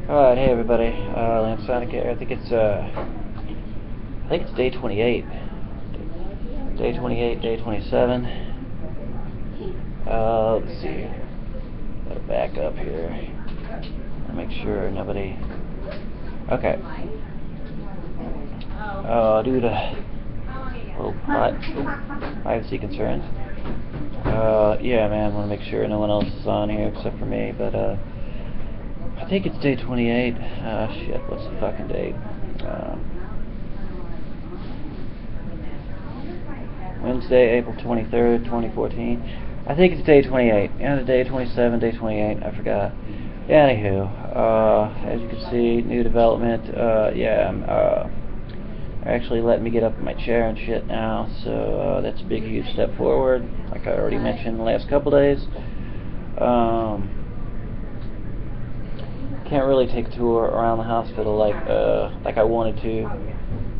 Alright, hey everybody, Lamsonacare. I think it's day 28. Day 28, day 27. Let's see. Gotta back up here. Make sure nobody. Okay. Due to little privacy concerns. Yeah, man, I want to make sure no one else is on here except for me, but, I think it's day 28. Shit, what's the fucking date? Wednesday, April 23rd, 2014. I think it's day 28. End of day 27, day 28, I forgot. Yeah, anywho, as you can see, new development. Yeah, they're actually letting me get up in my chair and shit now, so that's a big, huge step forward, like I already mentioned in the last couple days. Can't really take a tour around the hospital like I wanted to,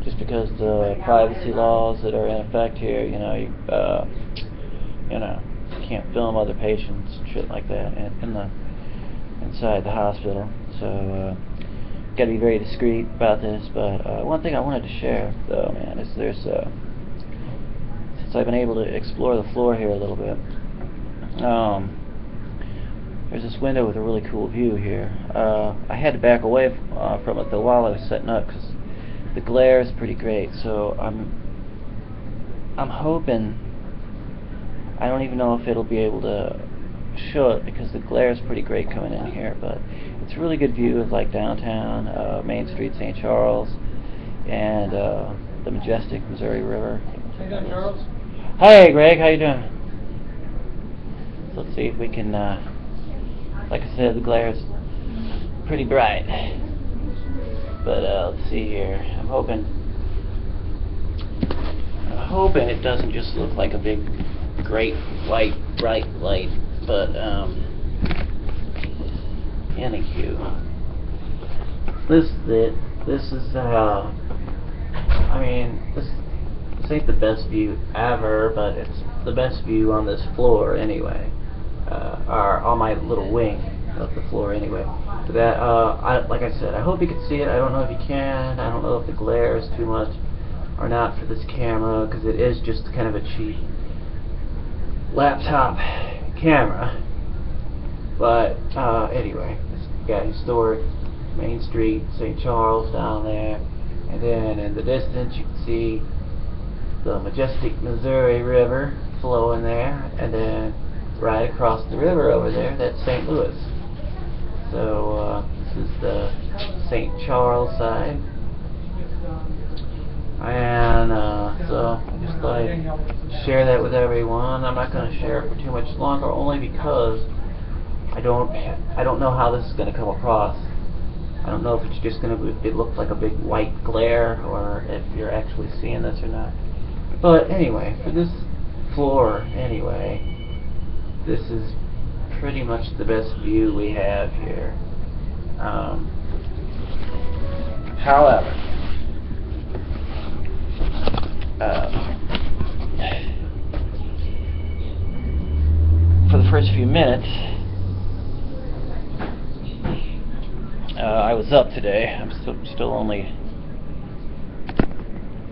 just because the privacy laws that are in effect here. You can't film other patients and shit like that inside the hospital. So got to be very discreet about this. But one thing I wanted to share, though, man, is since I've been able to explore the floor here a little bit. There's this window with a really cool view here. I had to back away from it though while I was setting up because the glare is pretty great. So I'm hoping. I don't even know if it'll be able to show it because the glare is pretty great coming in here. But it's a really good view of like downtown Main Street, St. Charles, and the majestic Missouri River. How you doing, Charles? Hey, Greg. How you doing? So let's see if we can. Like I said, the glare is pretty bright, but let's see here. I'm hoping it doesn't just look like a big, great, white, bright light. But anywho, this is it. This is I mean, this ain't the best view ever, but it's the best view on this floor anyway. Or on my little wing of the floor anyway. So that, like I said, I hope you can see it. I don't know if you can. I don't know if the glare is too much or not for this camera, because it is just kind of a cheap laptop camera. But anyway, it's got historic Main Street, St. Charles down there, and then in the distance you can see the majestic Missouri River flowing there, and then right across the river over there, that's St. Louis. So this is the St. Charles side, and so I just thought I'd share that with everyone. I'm not going to share it for too much longer, only because I don't know how this is going to come across. I don't know if it's just going to look like a big white glare, or if you're actually seeing this or not. But anyway, for this floor, anyway. This is pretty much the best view we have here. However, for the first few minutes, I was up today. I'm still only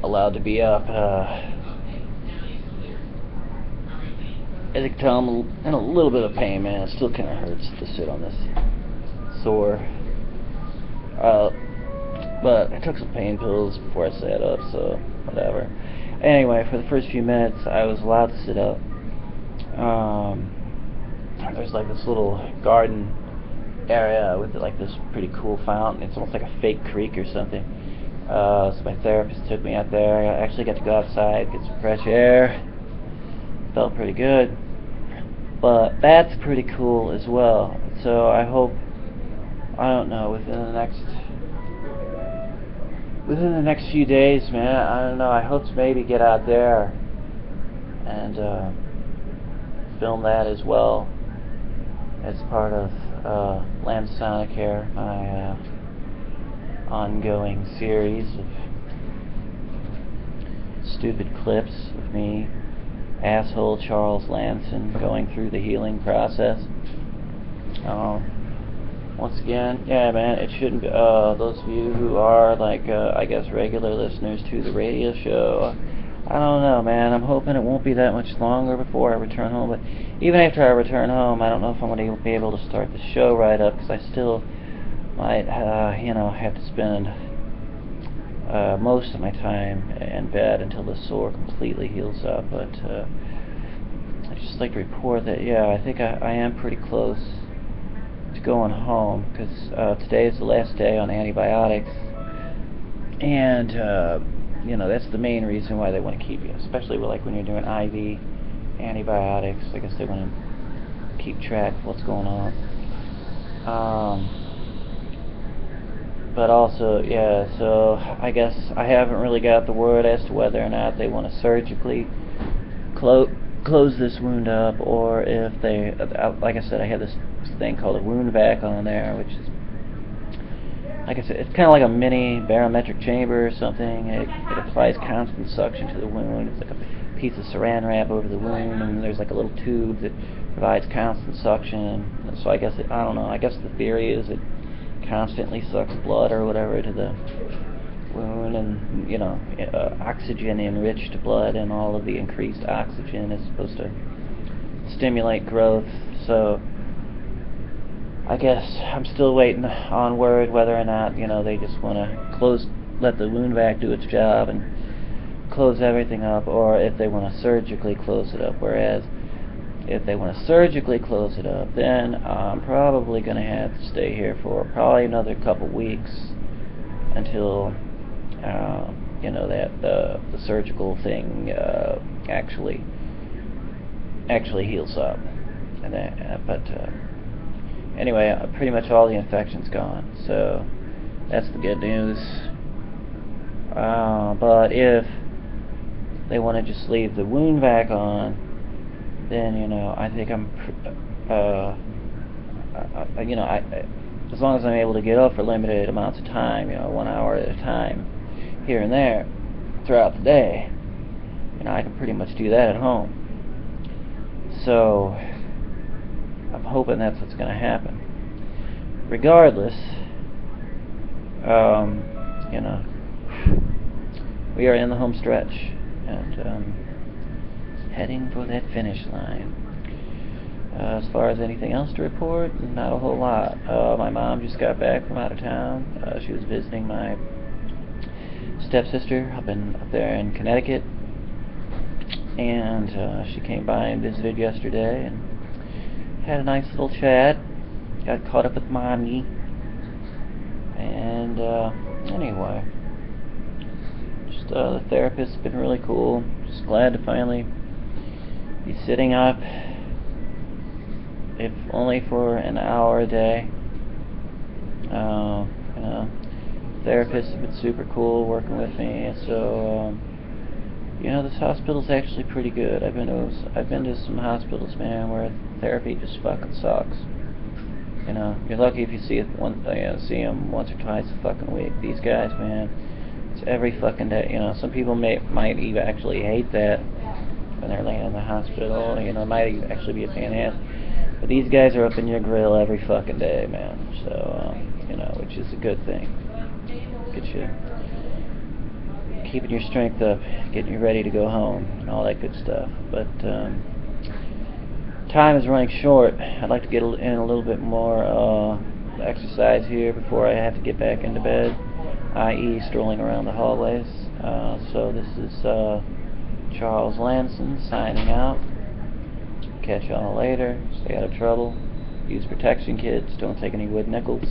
allowed to be up. As you can tell, I'm in a little bit of pain, man. It still kind of hurts to sit on this sore. But I took some pain pills before I sat up, so whatever. Anyway, for the first few minutes, I was allowed to sit up. There's like this little garden area with like this pretty cool fountain. It's almost like a fake creek or something. So my therapist took me out there. I actually got to go outside, get some fresh air. Felt pretty good, but that's pretty cool as well. So I hope, I don't know, within the next few days, man, I don't know, I hope to maybe get out there and film that as well as part of Lamsonacare, my ongoing series of stupid clips of me, asshole Charles Lamson, going through the healing process. One once again, yeah, man, it shouldn't be, those of you who are, like, I guess regular listeners to the radio show, I don't know, man, I'm hoping it won't be that much longer before I return home, but even after I return home, I don't know if I'm going to be able to start the show right up, because I still might, have to spend most of my time in bed until the sore completely heals up, but, I'd just like to report that, yeah, I think I am pretty close to going home, because today is the last day on antibiotics, and that's the main reason why they want to keep you, especially when you're doing IV antibiotics. I guess they want to keep track of what's going on. But also, yeah, so I guess I haven't really got the word as to whether or not they want to surgically close this wound up, or if they, like I said, I had this thing called a wound vac on there, which is, like I said, it's kind of like a mini barometric chamber or something. It applies constant suction to the wound. It's like a piece of saran wrap over the wound, and there's like a little tube that provides constant suction. So I guess I don't know. I guess the theory is it constantly sucks blood or whatever to the wound, and oxygen enriched blood, and all of the increased oxygen is supposed to stimulate growth. So I guess I'm still waiting on word whether or not they just want to let the wound vac do its job and close everything up, or if they want to surgically close it up. Whereas if they want to surgically close it up, then I'm probably going to have to stay here for probably another couple weeks until that the surgical thing actually heals up. And anyway, pretty much all the infection's gone, so that's the good news. But if they want to just leave the wound vac on, then I think I'm as long as I'm able to get up for limited amounts of time, 1 hour at a time here and there throughout the day, I can pretty much do that at home. So I'm hoping that's what's going to happen. Regardless, we are in the home stretch, and heading for that finish line. As far as anything else to report, not a whole lot. My mom just got back from out of town. She was visiting my stepsister up there in Connecticut, and she came by and visited yesterday and had a nice little chat. Got caught up with mommy, and anyway, just the therapist's been really cool. Just glad to finally be sitting up, if only for an hour a day. Therapists have been super cool working with me, so this hospital's actually pretty good. I've been to some hospitals, man, where therapy just fucking sucks. You're lucky if you see them once or twice a fucking week. These guys, man, it's every fucking day. Some people might even actually hate that when they're laying in the hospital. It might actually be a pain in the ass. But these guys are up in your grill every fucking day, man. So, which is a good thing. Get you keeping your strength up, getting you ready to go home, and all that good stuff. But time is running short. I'd like to get in a little bit more exercise here before I have to get back into bed, i.e. strolling around the hallways. So this is Charles Lamson signing out. Catch y'all later. Stay out of trouble. Use protection, kids. Don't take any wood nickels.